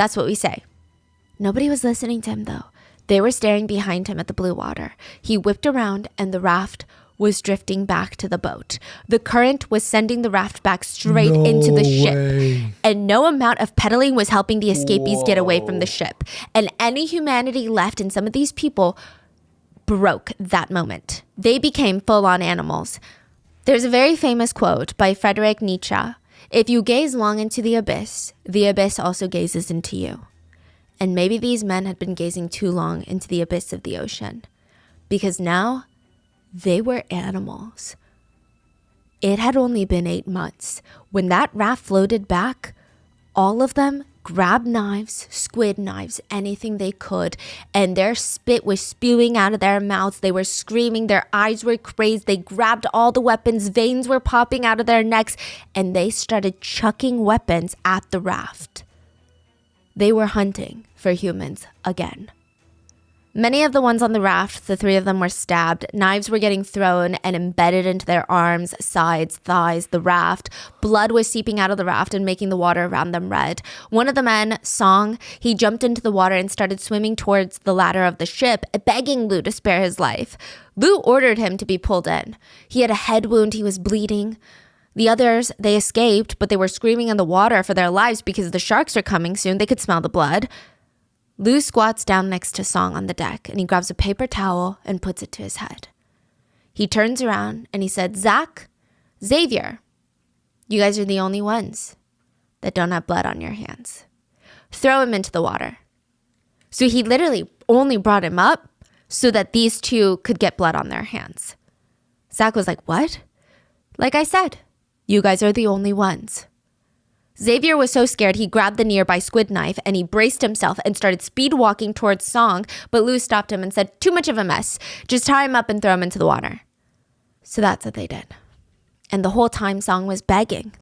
That's what we say. Nobody was listening to him, though. They were staring behind him at the blue water. He whipped around, and the raft was drifting back to the boat. The current was sending the raft back straight into the ship. And no amount of pedaling was helping the escapees get away from the ship. And any humanity left in some of these people broke that moment. They became full-on animals. There's a very famous quote by Friedrich Nietzsche. If you gaze long into the abyss also gazes into you. And maybe these men had been gazing too long into the abyss of the ocean, because now they were animals. It had only been 8 months. When that raft floated back, all of them grabbed knives, squid knives, anything they could, and their spit was spewing out of their mouths. They were screaming, their eyes were crazed, they grabbed all the weapons, veins were popping out of their necks, and they started chucking weapons at the raft. They were hunting for humans again. Many of the ones on the raft, the 3 of them were stabbed. Knives were getting thrown and embedded into their arms, sides, thighs, the raft. Blood was seeping out of the raft and making the water around them red. One of the men, Song, he jumped into the water and started swimming towards the ladder of the ship, begging Lou to spare his life. Lou ordered him to be pulled in. He had a head wound. He was bleeding. The others, they escaped, but they were screaming in the water for their lives because the sharks are coming soon. They could smell the blood. Lou squats down next to Song on the deck, and he grabs a paper towel and puts it to his head. He turns around and he said, Zach, Xavier, you guys are the only ones that don't have blood on your hands. Throw him into the water. So he literally only brought him up so that these 2 could get blood on their hands. Zach was like, what? Like I said, you guys are the only ones. Xavier was so scared he grabbed the nearby squid knife and he braced himself and started speed walking towards Song, but Lou stopped him and said, too much of a mess. Just tie him up and throw him into the water. So that's what they did. And the whole time Song was begging